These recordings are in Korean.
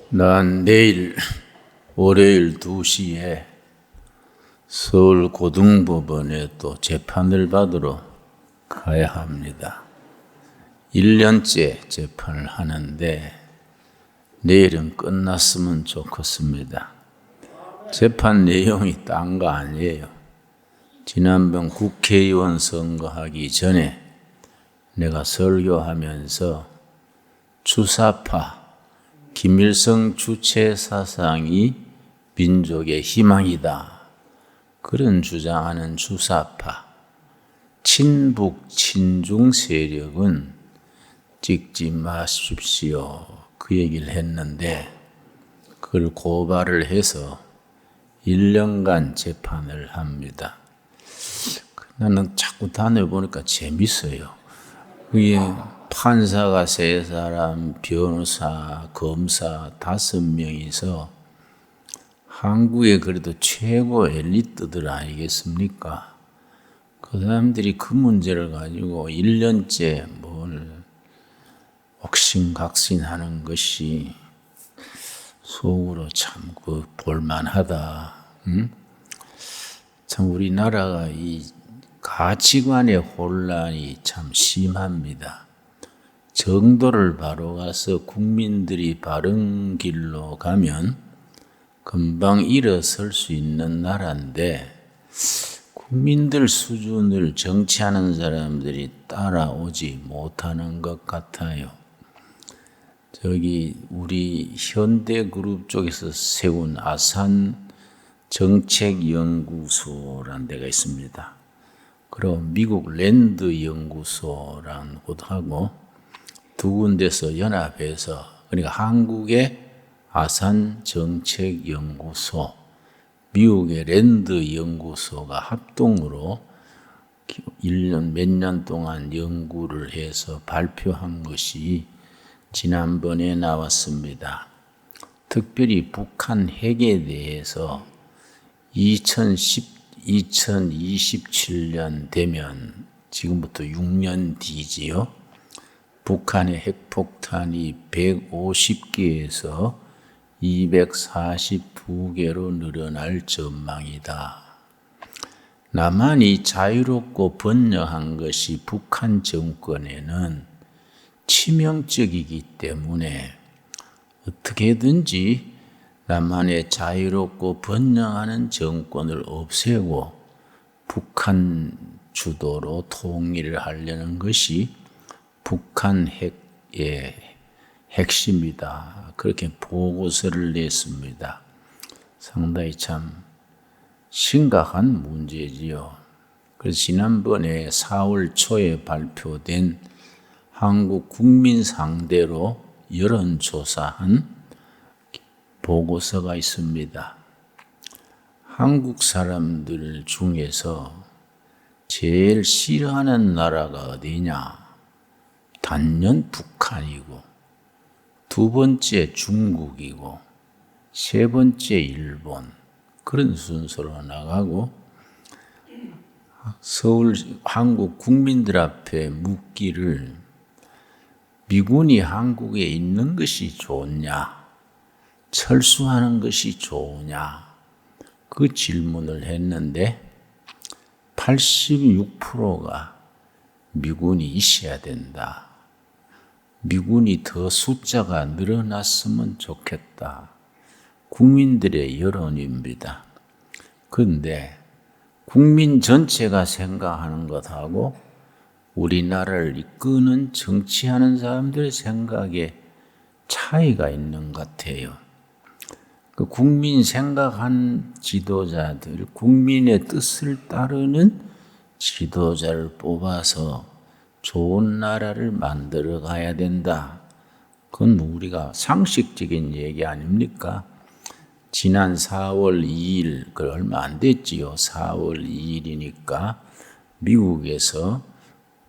난 내일 월요일 2시에 서울 고등법원에 또 재판을 받으러 가야 합니다. 1년째 재판을 하는데 내일은 끝났으면 좋겠습니다. 재판 내용이 딴 거 아니에요. 지난번 국회의원 선거하기 전에 내가 설교하면서 주사파 김일성 주체 사상이 민족의 희망이다. 그런 주장하는 주사파, 친북, 친중 세력은 찍지 마십시오. 그 얘기를 했는데 그걸 고발을 해서 1년간 재판을 합니다. 나는 자꾸 다녀보니까 재밌어요. 그게 판사가 3사람, 변호사, 검사 5명이서 한국의 그래도 최고 엘리트들 아니겠습니까? 그 사람들이 그 문제를 가지고 1년째 뭘 옥신각신하는 것이 속으로 참 볼만하다. 응? 참 우리나라가 이 가치관의 혼란이 참 심합니다. 정도를 바로 가서 국민들이 바른 길로 가면 금방 일어설 수 있는 나라인데 국민들 수준을 정치하는 사람들이 따라오지 못하는 것 같아요. 우리 현대그룹 쪽에서 세운 아산 정책연구소라는 데가 있습니다. 그리고 미국 랜드 연구소라는 곳하고 두 군데서 연합해서, 그러니까 한국의 아산 정책연구소, 미국의 랜드 연구소가 합동으로 1년 몇 년 동안 연구를 해서 발표한 것이 지난번에 나왔습니다. 특별히 북한 핵에 대해서 2027년 되면 지금부터 6년 뒤지요. 북한의 핵폭탄이 150개에서 242개로 늘어날 전망이다. 남한이 자유롭고 번영한 것이 북한 정권에는 치명적이기 때문에 어떻게든지 남한의 자유롭고 번영하는 정권을 없애고 북한 주도로 통일을 하려는 것이 북한 핵의 핵심이다. 그렇게 보고서를 냈습니다. 상당히 참 심각한 문제지요. 그래서 지난번에 4월 초에 발표된 한국 국민 상대로 여론조사한 보고서가 있습니다. 한국 사람들 중에서 제일 싫어하는 나라가 어디냐? 단연 북한이고, 두 번째 중국이고, 세 번째 일본, 그런 순서로 나가고, 서울 한국 국민들 앞에 묻기를 미군이 한국에 있는 것이 좋냐, 철수하는 것이 좋으냐, 그 질문을 했는데 86%가 미군이 있어야 된다. 미군이 더 숫자가 늘어났으면 좋겠다. 국민들의 여론입니다. 그런데 국민 전체가 생각하는 것하고 우리나라를 이끄는 정치하는 사람들의 생각에 차이가 있는 것 같아요. 그 국민 생각한 지도자들, 국민의 뜻을 따르는 지도자를 뽑아서 좋은 나라를 만들어 가야 된다. 그건 우리가 상식적인 얘기 아닙니까? 지난 4월 2일, 그 얼마 안 됐지요. 4월 2일이니까 미국에서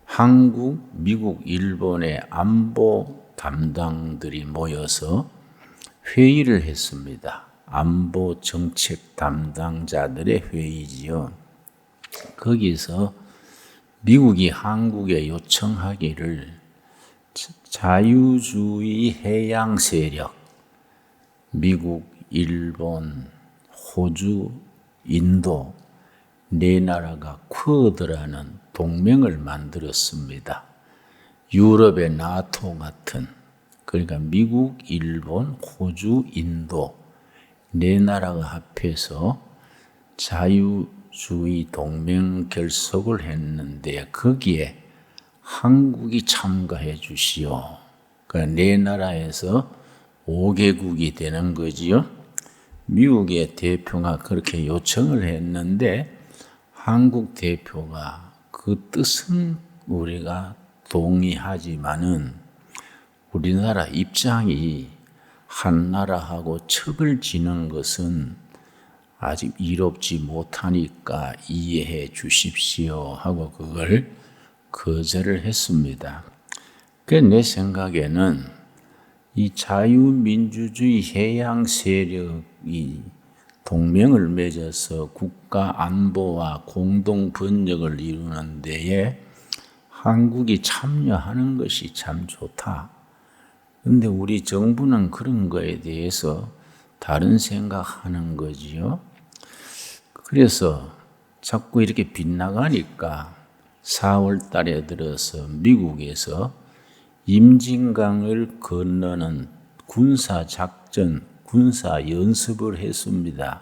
한국, 미국, 일본의 안보 담당들이 모여서 회의를 했습니다. 안보 정책 담당자들의 회의지요. 거기서 미국이 한국에 요청하기를 자유주의 해양 세력, 미국, 일본, 호주, 인도 네 나라가 쿼드라는 동맹을 만들었습니다. 유럽의 나토 같은, 그러니까 미국, 일본, 호주, 인도 네 나라가 합해서 자유주의 동맹 결석을 했는데 거기에 한국이 참가해 주시오. 그러니까 네 나라에서 5개국이 되는 거지요. 미국의 대표가 그렇게 요청을 했는데 한국 대표가 그 뜻은 우리가 동의하지만은 우리나라 입장이 한 나라하고 척을 지는 것은 아직 이롭지 못하니까 이해해 주십시오 하고 그걸 거절을 했습니다. 그 내 생각에는 이 자유민주주의 해양 세력이 동맹을 맺어서 국가 안보와 공동 번영을 이루는 데에 한국이 참여하는 것이 참 좋다. 그런데 우리 정부는 그런 거에 대해서 다른 생각하는 거지요. 그래서 자꾸 이렇게 빗나가니까 4월 달에 들어서 미국에서 임진강을 건너는 군사작전, 군사연습을 했습니다.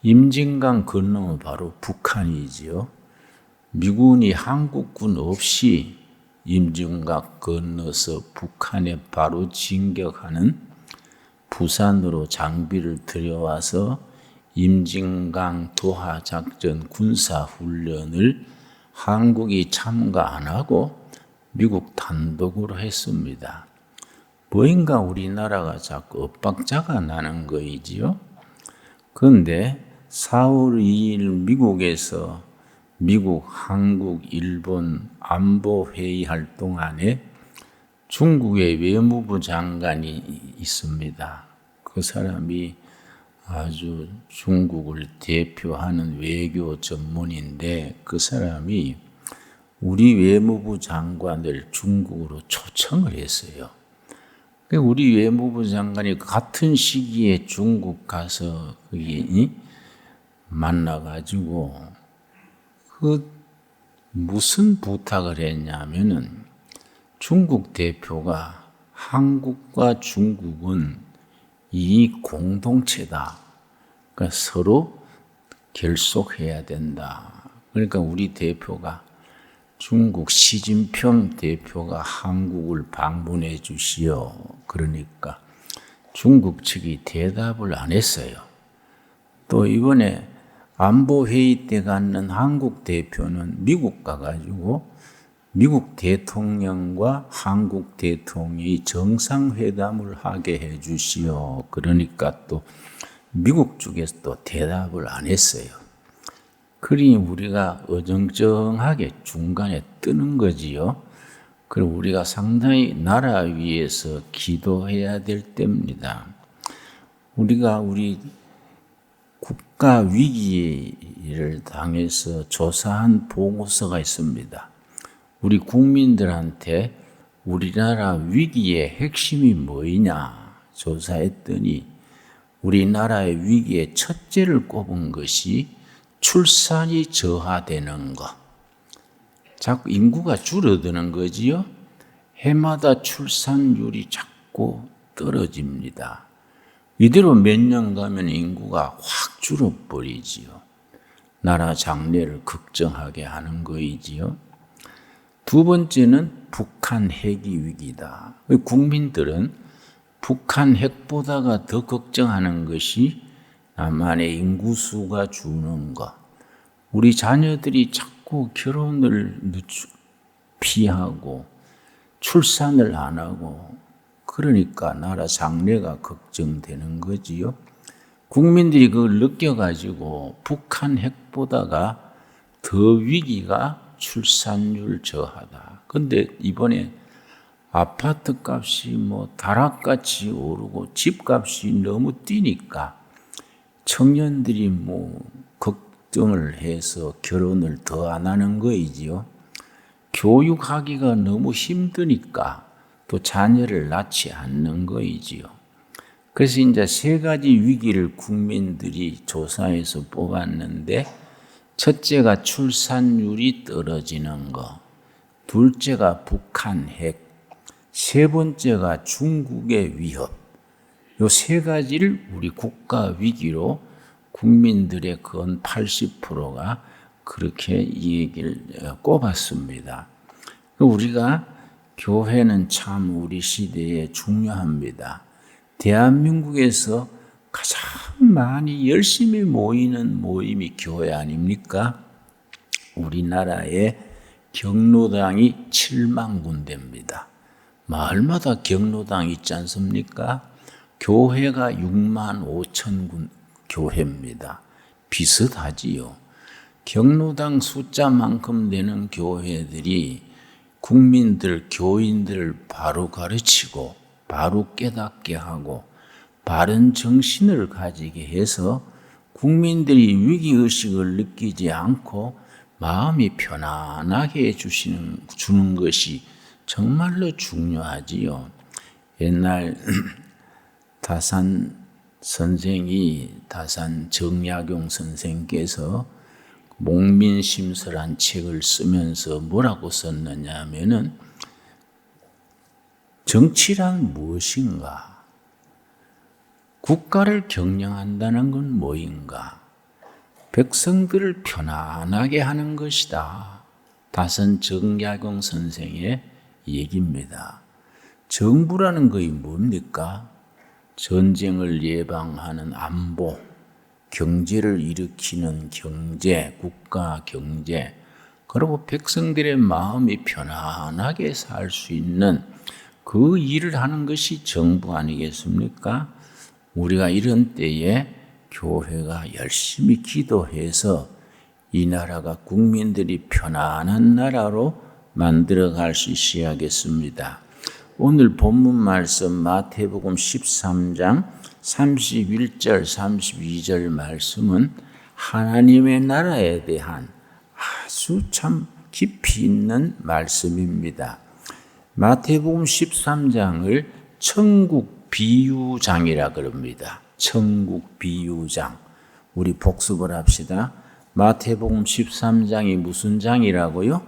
임진강 건너면 바로 북한이지요. 미군이 한국군 없이 임진강 건너서 북한에 바로 진격하는 부산으로 장비를 들여와서 임진강 도하작전 군사훈련을 한국이 참가 안 하고 미국 단독으로 했습니다. 뭐인가 우리나라가 자꾸 엇박자가 나는 거이지요. 그런데 4월 2일 미국에서 미국, 한국, 일본 안보회의 할 동안에 중국의 외무부 장관이 있습니다. 그 사람이 아주 중국을 대표하는 외교 전문인데 그 사람이 우리 외무부 장관을 중국으로 초청을 했어요. 우리 외무부 장관이 같은 시기에 중국 가서 거기 만나가지고 무슨 부탁을 했냐면은 중국 대표가 한국과 중국은 이익 공동체다. 그러니까 서로 결속해야 된다. 그러니까 우리 대표가 중국 시진핑 대표가 한국을 방문해 주시오. 그러니까 중국 측이 대답을 안 했어요. 또 이번에 안보회의 때 갖는 한국 대표는 미국 가가지고 미국 대통령과 한국 대통령이 정상회담을 하게 해 주시오. 그러니까 또 미국 쪽에서 또 대답을 안 했어요. 그러니 우리가 어정쩡하게 중간에 뜨는 거지요. 그리고 우리가 상당히 나라 위해서 기도해야 될 때입니다. 우리가 우리 국가 위기를 당해서 조사한 보고서가 있습니다. 우리 국민들한테 우리나라 위기의 핵심이 뭐이냐 조사했더니 우리나라의 위기의 첫째를 꼽은 것이 출산이 저하되는 것. 자꾸 인구가 줄어드는 거지요. 해마다 출산율이 자꾸 떨어집니다. 이대로 몇 년 가면 인구가 확 줄어버리지요. 나라 장래를 걱정하게 하는 거이지요. 두 번째는 북한 핵이 위기다. 국민들은 북한 핵보다가 더 걱정하는 것이 남한의 인구수가 주는 것. 우리 자녀들이 자꾸 결혼을 피하고 출산을 안 하고 그러니까 나라 장래가 걱정되는 거지요. 국민들이 그걸 느껴가지고 북한 핵보다가 더 위기가 출산율 저하다. 근데 이번에 아파트 값이 다락같이 오르고 집값이 너무 뛰니까 청년들이 걱정을 해서 결혼을 더 안 하는 거이지요. 교육하기가 너무 힘드니까 또 자녀를 낳지 않는 거이지요. 그래서 이제 세 가지 위기를 국민들이 조사해서 뽑았는데, 첫째가 출산율이 떨어지는 거, 둘째가 북한 핵, 세 번째가 중국의 위협. 요 세 가지를 우리 국가 위기로 국민들의 건 80%가 그렇게 이 얘기를 꼽았습니다. 우리가 교회는 참 우리 시대에 중요합니다. 대한민국에서 가장 많이 열심히 모이는 모임이 교회 아닙니까? 우리나라에 경로당이 7만 군데입니다. 마을마다 경로당 있지 않습니까? 교회가 6만 5천 교회입니다. 비슷하지요. 경로당 숫자만큼 되는 교회들이 국민들, 교인들을 바로 가르치고 바로 깨닫게 하고 바른 정신을 가지게 해서 국민들이 위기의식을 느끼지 않고 마음이 편안하게 주는 것이 정말로 중요하지요. 옛날 다산 정약용 선생께서 목민심서란 책을 쓰면서 뭐라고 썼느냐 하면은, 정치란 무엇인가? 국가를 경영한다는 건 뭐인가? 백성들을 편안하게 하는 것이다. 다산 정약용 선생의 얘기입니다. 정부라는 것이 뭡니까? 전쟁을 예방하는 안보, 경제를 일으키는 경제, 국가 경제, 그리고 백성들의 마음이 편안하게 살 수 있는 그 일을 하는 것이 정부 아니겠습니까? 우리가 이런 때에 교회가 열심히 기도해서 이 나라가 국민들이 편안한 나라로 만들어갈 수 있어야겠습니다. 오늘 본문 말씀 마태복음 13장 31절 32절 말씀은 하나님의 나라에 대한 아주 참 깊이 있는 말씀입니다. 마태복음 13장을 천국 비유장이라 그럽니다. 천국 비유장. 우리 복습을 합시다. 마태복음 13장이 무슨 장이라고요?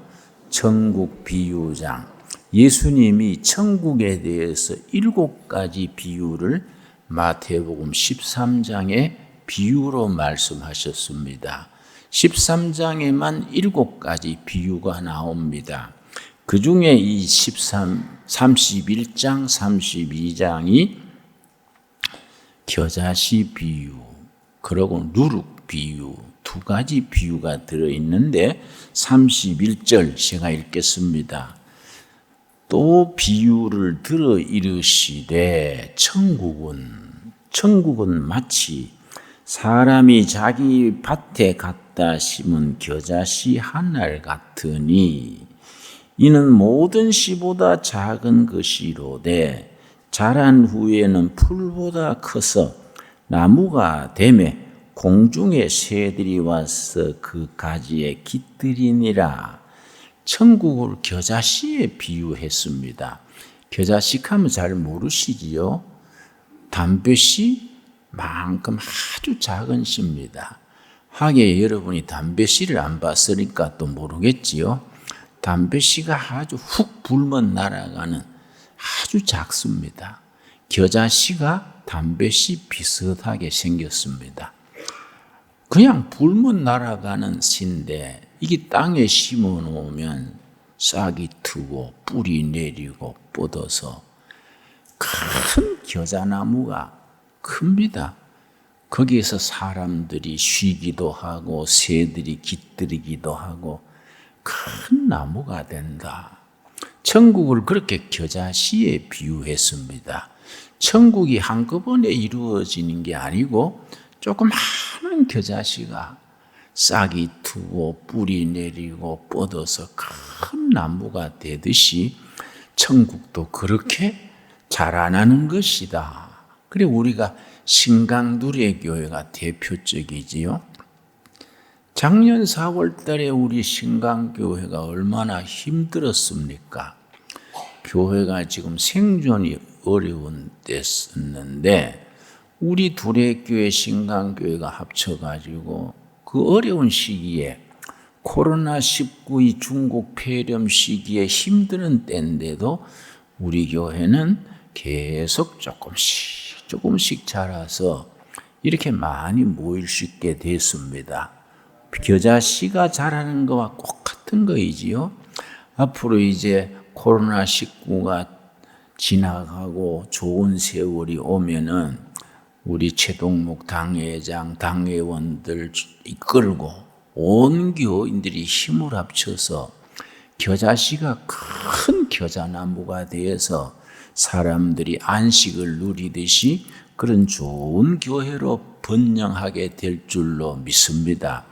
천국 비유장. 예수님이 천국에 대해서 7가지 비유를 마태복음 13장의 비유로 말씀하셨습니다. 13장에만 7가지 비유가 나옵니다. 그 중에 이 31장, 32장이 겨자씨 비유, 그리고 누룩 비유, 2가지 비유가 들어있는데 31절 제가 읽겠습니다. 또 비유를 들어 이르시되 천국은 마치 사람이 자기 밭에 갖다 심은 겨자씨 한 알 같으니 이는 모든 씨보다 작은 것이로되 자란 후에는 풀보다 커서 나무가 되매 공중의 새들이 와서 그 가지에 깃들이니라. 천국을 겨자씨에 비유했습니다. 겨자씨 하면 잘 모르시지요? 담배씨만큼 아주 작은 씨입니다. 하게 여러분이 담배씨를 안 봤으니까 또 모르겠지요? 담배씨가 아주 훅 불면 날아가는 아주 작습니다. 겨자씨가 담배씨 비슷하게 생겼습니다. 그냥 불면 날아가는 씨인데 이게 땅에 심어 놓으면 싹이 트고 뿌리 내리고 뻗어서 큰 겨자나무가 큽니다. 거기에서 사람들이 쉬기도 하고 새들이 깃들이기도 하고 큰 나무가 된다. 천국을 그렇게 겨자씨에 비유했습니다. 천국이 한꺼번에 이루어지는 게 아니고 조그마한 겨자씨가 싹이 트고 뿌리 내리고 뻗어서 큰 나무가 되듯이 천국도 그렇게 자라나는 것이다. 그래 우리가 신강두레 교회가 대표적이지요. 작년 4월 달에 우리 신강교회가 얼마나 힘들었습니까? 교회가 지금 생존이 어려운 때였는데 우리 둘의 교회 신강교회가 합쳐가지고 그 어려운 시기에 코로나19 중국 폐렴 시기에 힘드는 때인데도 우리 교회는 계속 조금씩 자라서 이렇게 많이 모일 수 있게 됐습니다. 겨자씨가 자라는 것과 똑같은 거이지요. 앞으로 이제 코로나19가 지나가고 좋은 세월이 오면은 우리 최동목 당회장, 당회원들 이끌고 온 교인들이 힘을 합쳐서 겨자씨가 큰 겨자나무가 되어서 사람들이 안식을 누리듯이 그런 좋은 교회로 번영하게 될 줄로 믿습니다.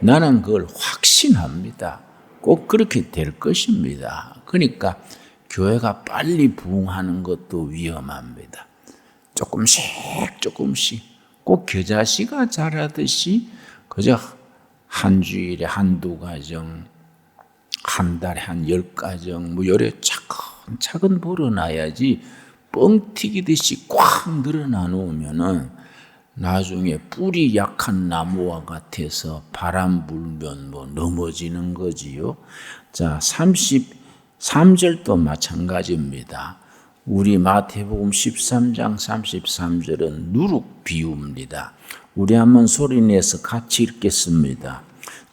나는 그걸 확신합니다. 꼭 그렇게 될 것입니다. 그러니까 교회가 빨리 부흥하는 것도 위험합니다. 조금씩 꼭 겨자씨가 자라듯이 그저 한 주일에 한두 가정, 한 달에 한 10가정 뭐 요래 차근차근 벌어놔야지 뻥 튀기듯이 꽉 늘어나 놓으면은 나중에 뿌리 약한 나무와 같아서 바람 불면 뭐 넘어지는 거지요. 자, 33절도 마찬가지입니다. 우리 마태복음 13장 33절은 누룩 비유입니다. 우리 한번 소리내서 같이 읽겠습니다.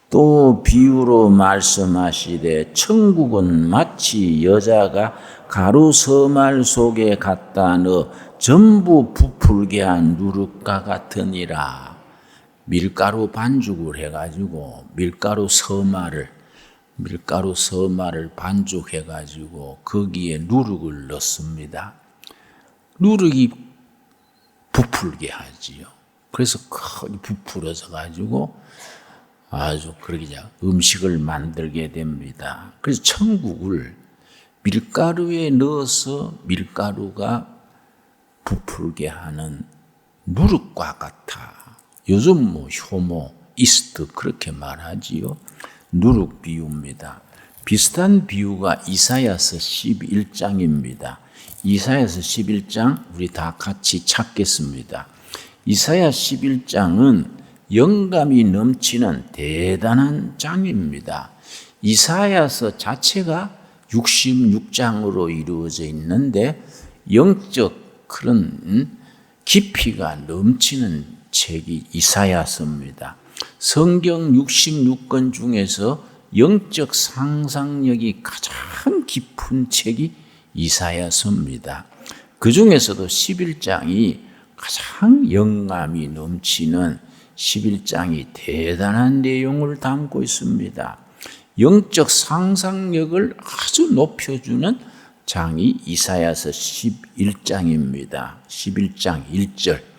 또 비유로 말씀하시되 천국은 마치 여자가 가루 서말 속에 갖다 넣어 전부 부풀게 한 누룩과 같으니라. 밀가루 반죽을 해가지고 밀가루 서말을 반죽해가지고 거기에 누룩을 넣습니다. 누룩이 부풀게 하지요. 그래서 크게 부풀어서 가지고 아주 그렇게 음식을 만들게 됩니다. 그래서 천국을 밀가루에 넣어서 밀가루가 부풀게 하는 누룩과 같아. 요즘 뭐 효모, 이스트 그렇게 말하지요. 누룩 비유입니다. 비슷한 비유가 이사야서 11장입니다. 이사야서 11장 우리 다 같이 찾겠습니다. 이사야 11장은 영감이 넘치는 대단한 장입니다. 이사야서 자체가 66장으로 이루어져 있는데 영적 그런 깊이가 넘치는 책이 이사야서입니다. 성경 66권 중에서 영적 상상력이 가장 깊은 책이 이사야서입니다. 그 중에서도 11장이 가장 영감이 넘치는 11장이 대단한 내용을 담고 있습니다. 영적 상상력을 아주 높여주는 장이 이사야서 11장입니다. 11장 1절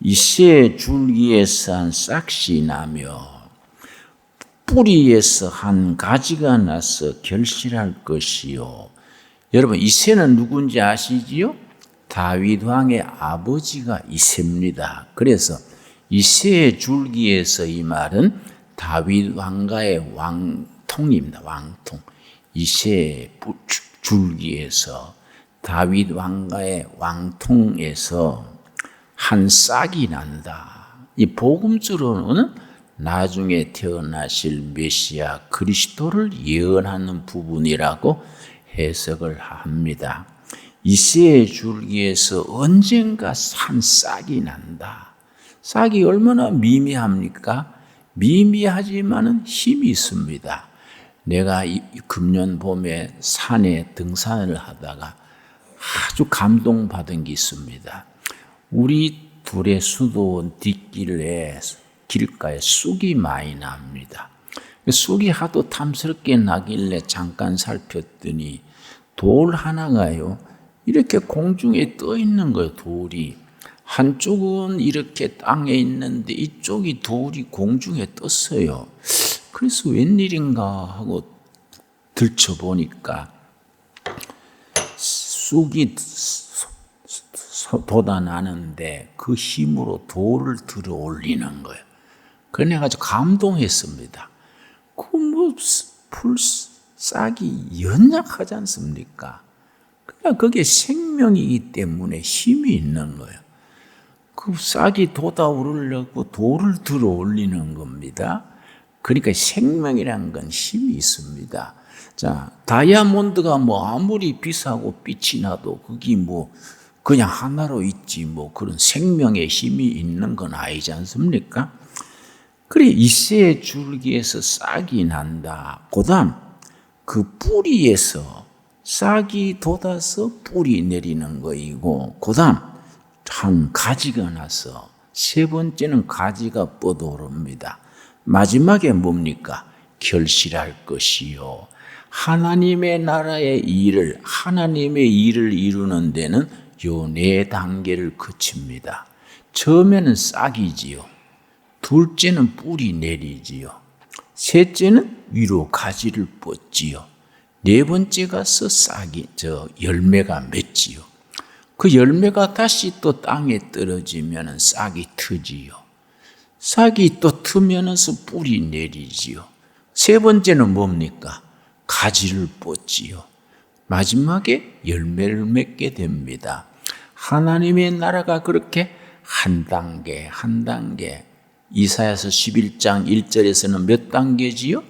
이새 줄기에서 한 싹이 나며 뿌리에서 한 가지가 나서 결실할 것이요. 여러분 이새는 누군지 아시지요? 다윗 왕의 아버지가 이새입니다. 그래서 이새의 줄기에서 이 말은 다윗 왕가의 왕통입니다. 왕통. 이새의 줄기에서 다윗 왕가의 왕통에서 한 싹이 난다. 이 복음주로는 나중에 태어나실 메시아 그리스도를 예언하는 부분이라고 해석을 합니다. 이새의 줄기에서 언젠가 한 싹이 난다. 싹이 얼마나 미미합니까? 미미하지만은 힘이 있습니다. 내가 금년 봄에 산에 등산을 하다가 아주 감동받은 게 있습니다. 우리 둘의 수도원 뒷길에 길가에 쑥이 많이 납니다. 쑥이 하도 탐스럽게 나길래 잠깐 살폈더니 돌 하나가요 이렇게 공중에 떠 있는 거예요. 돌이 한쪽은 이렇게 땅에 있는데 이쪽이 돌이 공중에 떴어요. 그래서 웬일인가 하고 들춰보니까 쑥이 돋아나는데 그 힘으로 돌을 들어 올리는 거예요. 그래가지고 감동했습니다. 풀 싹이 연약하지 않습니까? 그냥 그게 생명이기 때문에 힘이 있는 거예요. 그 싹이 돋아오르려고 돌을 들어 올리는 겁니다. 그러니까 생명이라는 건 힘이 있습니다. 자, 다이아몬드가 뭐 아무리 비싸고 빛이 나도 그게 뭐 그냥 하나로 있지 뭐 그런 생명의 힘이 있는 건 아니지 않습니까? 그래, 이새 줄기에서 싹이 난다. 그다음 그 뿌리에서 싹이 돋아서 뿌리 내리는 거이고, 그다음 한 가지가 나서 세 번째는 가지가 뻗어오릅니다. 마지막에 뭡니까? 결실할 것이요. 하나님의 나라의 일을, 하나님의 일을 이루는 데는 요 네 단계를 거칩니다. 처음에는 싹이지요. 둘째는 뿌리 내리지요. 셋째는 위로 가지를 뻗지요. 네 번째 가서 열매가 맺지요. 그 열매가 다시 또 땅에 떨어지면 싹이 트지요. 싹이 또 트면서 뿌리 내리지요. 세 번째는 뭡니까? 가지를 뻗지요. 마지막에 열매를 맺게 됩니다. 하나님의 나라가 그렇게 한 단계 한 단계, 이사야서 11장 1절에서는 몇 단계지요?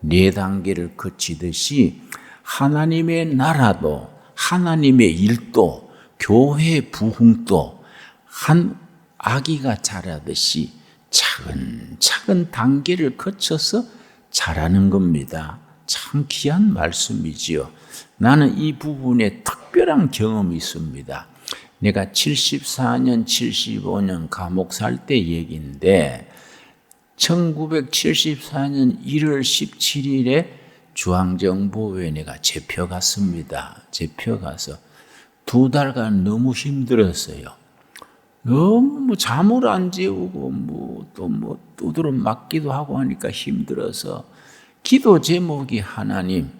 네 단계를 거치듯이 하나님의 나라도, 하나님의 일도, 교회 부흥도 한 아기가 자라듯이 차근차근 단계를 거쳐서 자라는 겁니다. 참 귀한 말씀이지요. 나는 이 부분에 특별한 경험이 있습니다. 내가 74년, 75년 감옥 살 때 얘기인데 1974년 1월 17일에 중앙정보회에 내가 잡혀갔습니다. 잡혀가서 2달간 너무 힘들었어요. 너무 잠을 안 재우고 두드러 맞기도 하고 하니까 힘들어서 기도 제목이 하나님,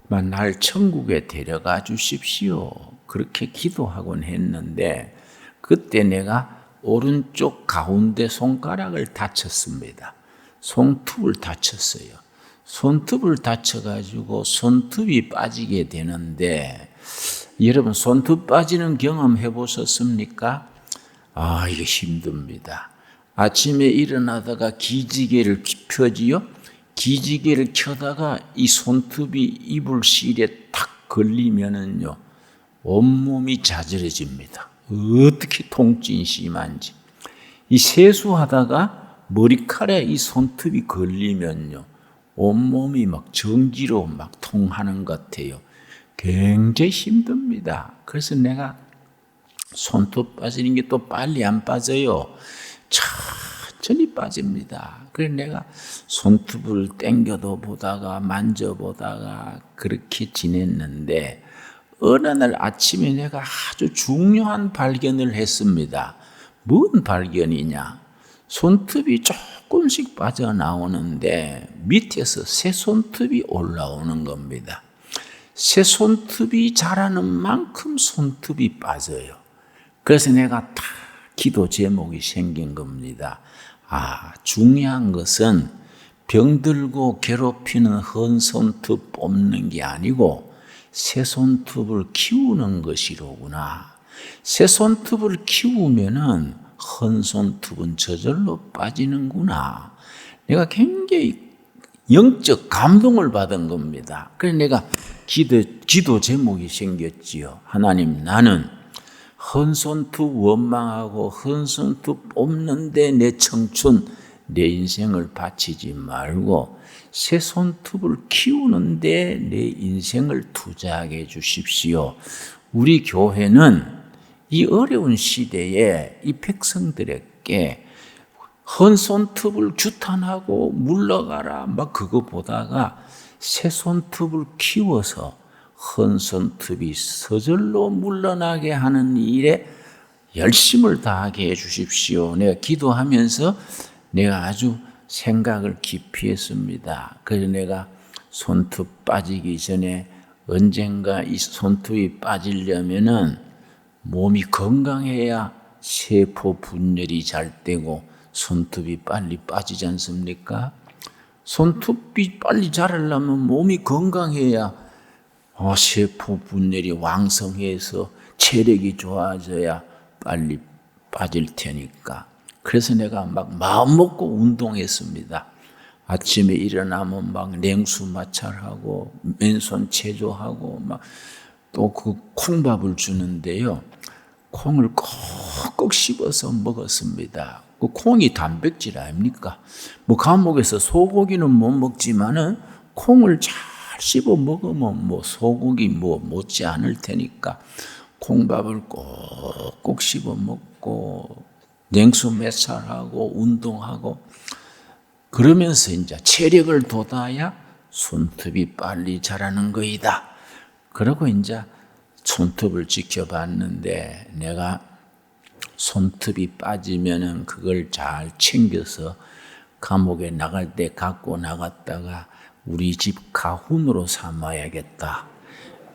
날 천국에 데려가 주십시오. 그렇게 기도하곤 했는데 그때 내가 오른쪽 가운데 손가락을 다쳤습니다. 손톱을 다쳤어요. 손톱을 다쳐가지고 손톱이 빠지게 되는데 여러분 손톱 빠지는 경험 해보셨습니까? 이게 힘듭니다. 아침에 일어나다가 기지개를 펴지요. 기지개를 켜다가 이 손톱이 이불실에 탁 걸리면은요, 온몸이 자절해집니다. 어떻게 통증이 심한지. 이 세수하다가 머리카락에 이 손톱이 걸리면요, 온몸이 막 전기로 막 통하는 것 같아요. 굉장히 힘듭니다. 그래서 내가 손톱 빠지는 게 또 빨리 안 빠져요. 천천히 빠집니다. 그래서 내가 손톱을 당겨도 보다가 만져보다가 그렇게 지냈는데 어느 날 아침에 내가 아주 중요한 발견을 했습니다. 뭔 발견이냐? 손톱이 조금씩 빠져나오는데 밑에서 새 손톱이 올라오는 겁니다. 새 손톱이 자라는 만큼 손톱이 빠져요. 그래서 내가 다 기도 제목이 생긴 겁니다. 중요한 것은 병들고 괴롭히는 헌 손톱 뽑는 게 아니고 새 손톱을 키우는 것이로구나. 새 손톱을 키우면은 헌 손톱은 저절로 빠지는구나. 내가 굉장히 영적 감동을 받은 겁니다. 그래서 내가 기도 제목이 생겼지요. 하나님, 나는 헌 손톱 원망하고 헌 손톱 뽑는데 내 청춘, 내 인생을 바치지 말고 새 손톱을 키우는데 내 인생을 투자하게 해 주십시오. 우리 교회는 이 어려운 시대에 이 백성들에게 헌 손톱을 규탄하고 물러가라 막 그거 보다가 새 손톱을 키워서 헌 손톱이 서절로 물러나게 하는 일에 열심을 다하게 해 주십시오. 내가 기도하면서 내가 아주 생각을 깊이 했습니다. 그래서 내가 손톱 빠지기 전에 언젠가 이 손톱이 빠지려면은 몸이 건강해야 세포 분열이 잘 되고 손톱이 빨리 빠지지 않습니까? 손톱이 빨리 자라려면 몸이 건강해야 세포 분열이 왕성해서 체력이 좋아져야 빨리 빠질 테니까. 그래서 내가 막 마음 먹고 운동했습니다. 아침에 일어나면 막 냉수 마찰하고 맨손 체조하고 막 또 그 콩밥을 주는데요. 콩을 꼭꼭 씹어서 먹었습니다. 그 콩이 단백질 아닙니까? 뭐 감옥에서 소고기는 못 먹지만은 콩을 잘 씹어 먹으면 뭐 소고기 뭐 못지 않을 테니까 콩밥을 꼭꼭 씹어 먹고 냉수 매살하고 운동하고 그러면서 이제 체력을 돋아야 손톱이 빨리 자라는 거이다. 그러고 이제 손톱을 지켜봤는데 내가 손톱이 빠지면은 그걸 잘 챙겨서 감옥에 나갈 때 갖고 나갔다가 우리 집 가훈으로 삼아야겠다.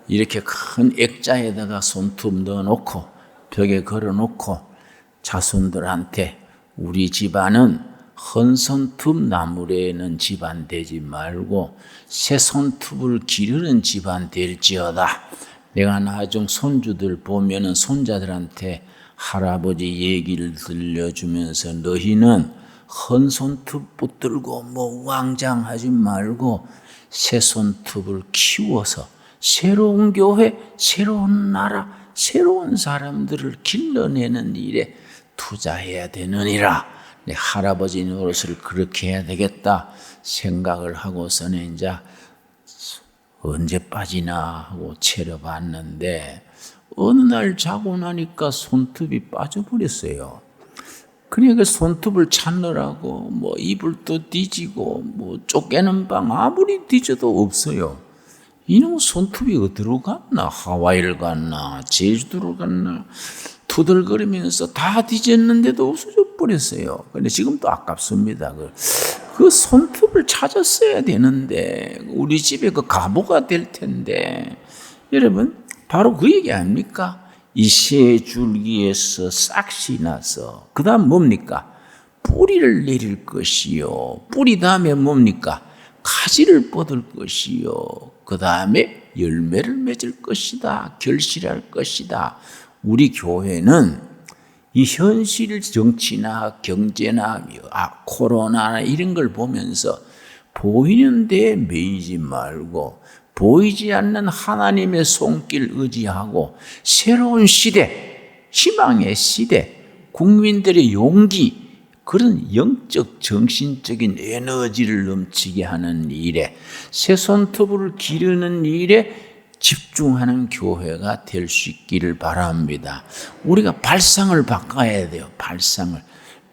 이렇게 큰 액자에다가 손톱 넣어놓고 벽에 걸어놓고 자손들한테 우리 집안은 헌손톱 나무래는 집안 되지 말고 새 손톱을 기르는 집안 될지어다. 내가 나중 손주들 보면은 손자들한테 할아버지 얘기를 들려주면서 너희는 헌손톱 붙들고 뭐 우왕장하지 말고 새 손톱을 키워서 새로운 교회, 새로운 나라, 새로운 사람들을 길러내는 일에 투자해야 되느니라. 내 할아버지 노릇을 그렇게 해야 되겠다 생각을 하고서는 이제 언제 빠지나 하고 채려봤는데 어느 날 자고 나니까 손톱이 빠져버렸어요. 그러니까 손톱을 찾느라고 뭐 이불도 뒤지고 뭐 쫓겨는 방 아무리 뒤져도 없어요. 이놈 손톱이 어디로 갔나? 하와이를 갔나? 제주도를 갔나? 투덜거리면서 다 뒤졌는데도 없어져 버렸어요. 근데 지금도 아깝습니다. 그 손톱을 찾았어야 되는데 우리 집에 그 가보가 될 텐데 여러분 바로 그 얘기 아닙니까? 이 새 줄기에서 싹이 나서 그 다음 뭡니까? 뿌리를 내릴 것이요. 뿌리 다음에 뭡니까? 가지를 뻗을 것이요. 그 다음에 열매를 맺을 것이다. 결실할 것이다. 우리 교회는 이 현실 정치나 경제나 코로나나 이런 걸 보면서 보이는 데에 매이지 말고 보이지 않는 하나님의 손길 의지하고 새로운 시대, 희망의 시대, 국민들의 용기, 그런 영적 정신적인 에너지를 넘치게 하는 일에 새 손톱을 기르는 일에 집중하는 교회가 될 수 있기를 바랍니다. 우리가 발상을 바꿔야 돼요.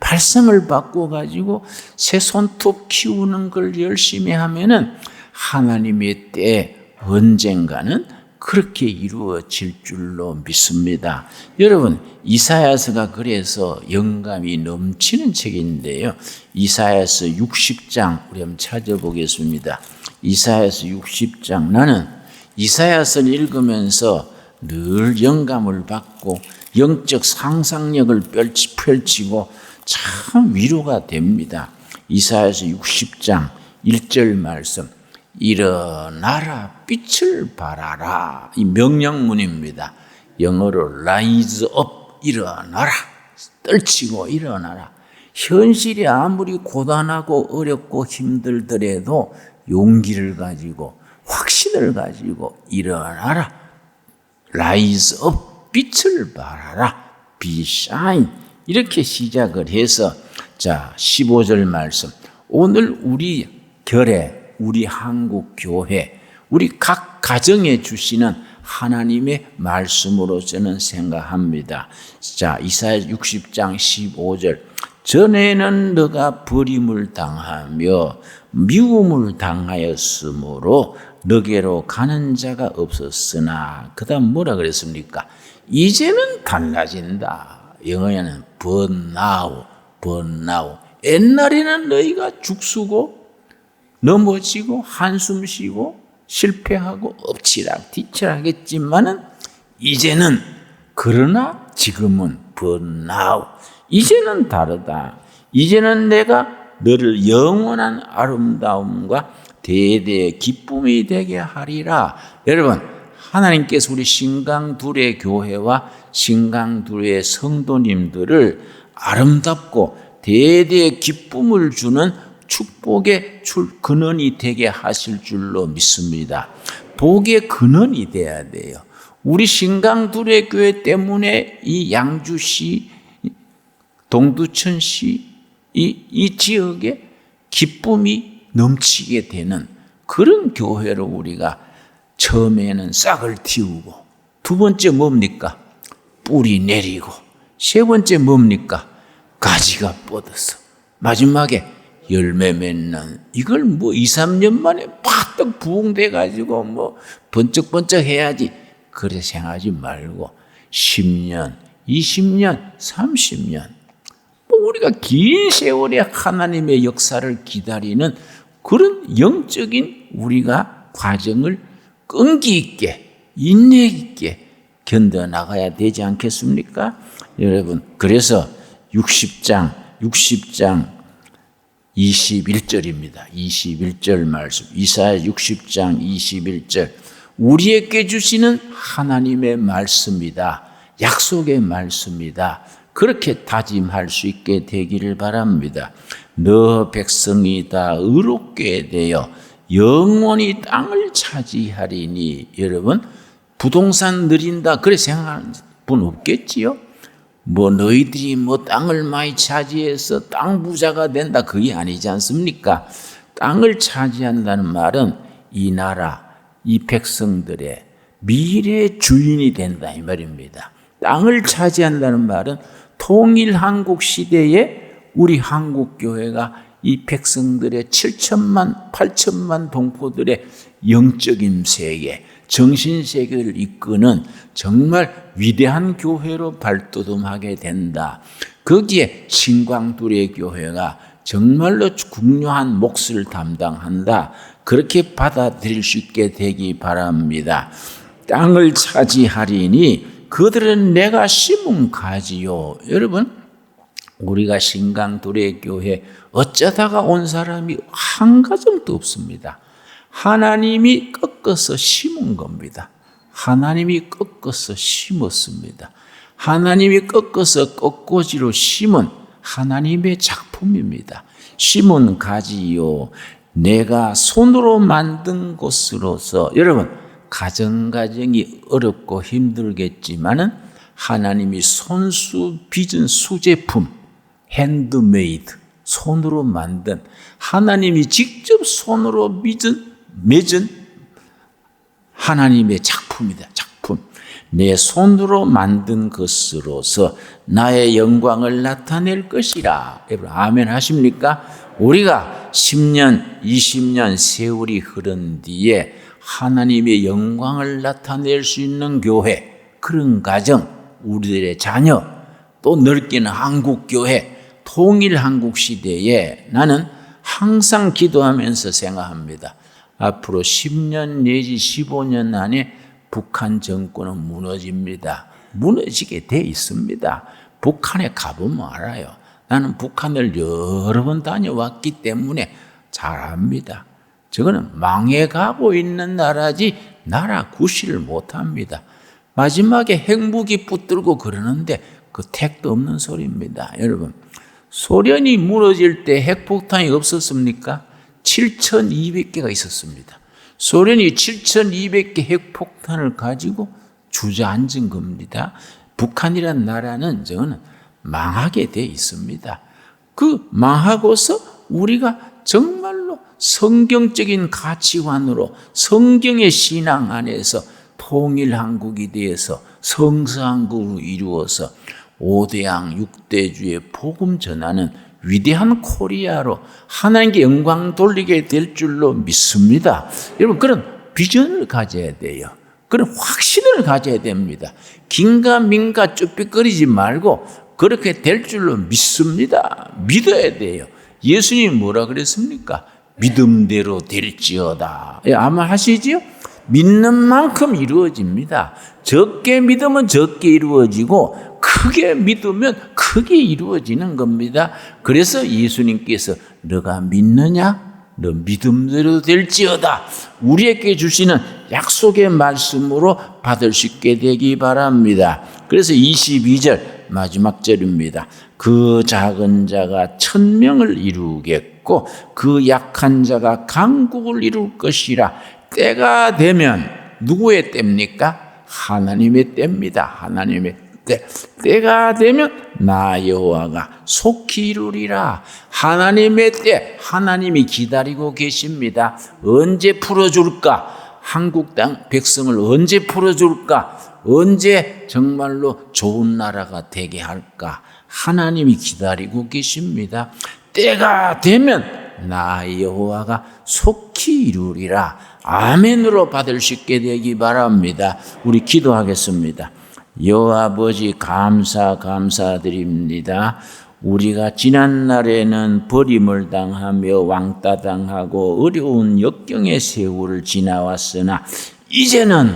발상을 바꿔가지고 새 손톱 키우는 걸 열심히 하면은 하나님의 때에 언젠가는 그렇게 이루어질 줄로 믿습니다. 여러분, 이사야서가 그래서 영감이 넘치는 책인데요. 이사야서 60장 우리 한번 찾아보겠습니다. 이사야서 60장 나는 이사야서를 읽으면서 늘 영감을 받고 영적 상상력을 펼치고 참 위로가 됩니다. 이사야서 60장 1절 말씀 일어나라 빛을 발하라 이 명령문입니다. 영어로 rise up 일어나라 떨치고 일어나라. 현실이 아무리 고단하고 어렵고 힘들더라도 용기를 가지고 확신을 가지고 일어나라. rise up 빛을 발하라. be shine 이렇게 시작을 해서 자 15절 말씀 오늘 우리 결에 우리 한국 교회 우리 각 가정에 주시는 하나님의 말씀으로 저는 생각합니다. 자 이사야 60장 15절 전에는 너가 버림을 당하며 미움을 당하였으므로 너게로 가는 자가 없었으나 그 다음 뭐라 그랬습니까? 이제는 달라진다. 영어에는 but now 옛날에는 너희가 죽쓰고 넘어지고 한숨 쉬고 실패하고 엎치락 했지만은 이제는 그러나 지금은 but now 이제는 다르다. 이제는 내가 너를 영원한 아름다움과 대대의 기쁨이 되게 하리라. 여러분 하나님께서 우리 신강둘의 교회와 신강둘의 성도님들을 아름답고 대대의 기쁨을 주는 축복의 근원이 되게 하실 줄로 믿습니다. 복의 근원이 돼야 돼요. 우리 신강둘의 교회 때문에 이 양주시, 동두천시 이 지역에 기쁨이 넘치게 되는 그런 교회로 우리가 처음에는 싹을 틔우고, 두 번째 뭡니까? 뿌리 내리고, 세 번째 뭡니까? 가지가 뻗어서, 마지막에 열매 맺는, 이걸 2, 3년 만에 팍떡 부흥돼 가지고 번쩍번쩍 해야지, 그래 생각하지 말고 10년, 20년, 30년 우리가 긴 세월에 하나님의 역사를 기다리는 그런 영적인 우리가 과정을 끈기 있게, 인내 있게 견뎌나가야 되지 않겠습니까? 여러분, 그래서 60장 21절입니다. 21절 말씀, 이사야 60장 21절. 우리에게 주시는 하나님의 말씀이다. 약속의 말씀이다. 그렇게 다짐할 수 있게 되기를 바랍니다. 너 백성이 다 의롭게 되어 영원히 땅을 차지하리니. 여러분, 부동산 누린다 그래 생각하는 분 없겠지요? 너희들이 땅을 많이 차지해서 땅 부자가 된다, 그게 아니지 않습니까? 땅을 차지한다는 말은 이 나라, 이 백성들의 미래의 주인이 된다 이 말입니다. 땅을 차지한다는 말은 통일 한국 시대에 우리 한국교회가 이 백성들의 7천만, 8천만 동포들의 영적인 세계, 정신세계를 이끄는 정말 위대한 교회로 발돋움하게 된다. 거기에 신강둘의 교회가 정말로 중요한 몫을 담당한다. 그렇게 받아들일 수 있게 되기 바랍니다. 땅을 차지하리니 그들은 내가 심은 가지요. 여러분, 우리가 신강둘의 교회 어쩌다가 온 사람이 한 가정도 없습니다. 하나님이 꺾어서 심은 겁니다. 하나님이 꺾어서 심었습니다. 하나님이 꺾어서 꺾꽂이로 심은 하나님의 작품입니다. 심은 가지요. 내가 손으로 만든 것으로서, 여러분, 가정이 어렵고 힘들겠지만은 하나님이 손수 빚은 수제품, 핸드메이드, 손으로 만든, 하나님이 직접 손으로 맺은 하나님의 작품이다. 작품. 내 손으로 만든 것으로서 나의 영광을 나타낼 것이라. 여러분, 아멘 하십니까? 우리가 10년, 20년 세월이 흐른 뒤에 하나님의 영광을 나타낼 수 있는 교회, 그런 가정, 우리들의 자녀, 또 넓게는 한국교회, 통일 한국 시대에 나는 항상 기도하면서 생각합니다. 앞으로 10년 내지 15년 안에 북한 정권은 무너집니다. 무너지게 돼 있습니다. 북한에 가보면 알아요. 나는 북한을 여러 번 다녀왔기 때문에 잘 압니다. 저거는 망해가고 있는 나라지 나라 구실을 못합니다. 마지막에 핵무기 붙들고 그러는데 그 택도 없는 소리입니다. 여러분, 소련이 무너질 때 핵폭탄이 없었습니까? 7,200개가 있었습니다. 소련이 7,200개 핵폭탄을 가지고 주저앉은 겁니다. 북한이란 나라는 저는 망하게 돼 있습니다. 그 망하고서 우리가 정말로 성경적인 가치관으로 성경의 신앙 안에서 통일한국이 되어서 성서한국으로 이루어서 5대양 6대주의 복음 전하는 위대한 코리아로 하나님께 영광 돌리게 될 줄로 믿습니다. 여러분, 그런 비전을 가져야 돼요. 그런 확신을 가져야 됩니다. 긴가민가 쭈삣거리지 말고 그렇게 될 줄로 믿습니다. 믿어야 돼요. 예수님이 뭐라 그랬습니까? 믿음대로 될지어다. 아마 하시지요? 믿는 만큼 이루어집니다. 적게 믿으면 적게 이루어지고 크게 믿으면 크게 이루어지는 겁니다. 그래서 예수님께서 너가 믿느냐? 너 믿음대로 될지어다. 우리에게 주시는 약속의 말씀으로 받을 수 있게 되기 바랍니다. 그래서 22절 마지막 절입니다. 그 작은 자가 1000명을 이루겠고 그 약한 자가 강국을 이룰 것이라. 때가 되면 누구의 때입니까? 하나님의 때입니다. 하나님의 때. 때가 되면 나 여호와가 속히 이루리라. 하나님의 때, 하나님이 기다리고 계십니다. 언제 풀어줄까? 한국 땅 백성을 언제 풀어줄까? 언제 정말로 좋은 나라가 되게 할까? 하나님이 기다리고 계십니다. 때가 되면 나 여호와가 속히 이루리라. 아멘으로 받을 수 있게 되기 바랍니다. 우리 기도하겠습니다. 여호와 아버지 감사드립니다. 우리가 지난날에는 버림을 당하며 왕따 당하고 어려운 역경의 세월을 지나왔으나 이제는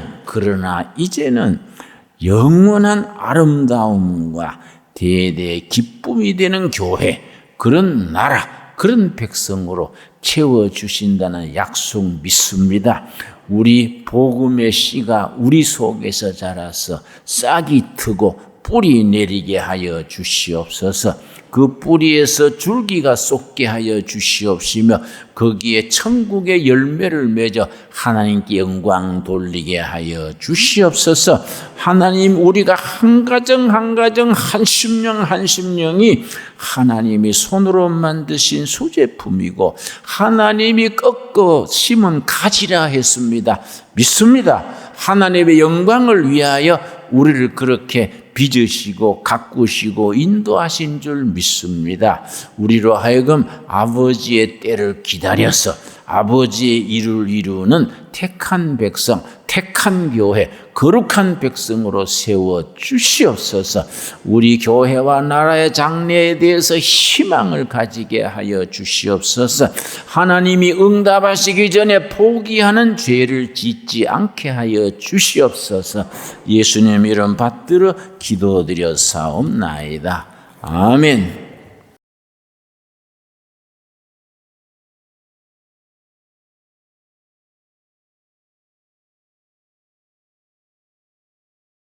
영원한 아름다움과 대대 기쁨이 되는 교회, 그런 나라, 그런 백성으로 채워주신다는 약속 믿습니다. 우리 복음의 씨가 우리 속에서 자라서 싹이 트고 뿌리 내리게 하여 주시옵소서. 그 뿌리에서 줄기가 쏟게 하여 주시옵시며 거기에 천국의 열매를 맺어 하나님께 영광 돌리게 하여 주시옵소서. 하나님, 우리가 한 가정 한 심령이 하나님이 손으로 만드신 수제품이고 하나님이 꺾어 심은 가지라 했습니다. 믿습니다. 하나님의 영광을 위하여 우리를 그렇게 빚으시고 가꾸시고 인도하신 줄 믿습니다. 우리로 하여금 아버지의 때를 기다려서 아버지의 일을 이루는 택한 백성, 택한 교회, 거룩한 백성으로 세워 주시옵소서. 우리 교회와 나라의 장래에 대해서 희망을 가지게 하여 주시옵소서. 하나님이 응답하시기 전에 포기하는 죄를 짓지 않게 하여 주시옵소서. 예수님 이름 받들어 기도드려 사옵나이다. 아멘.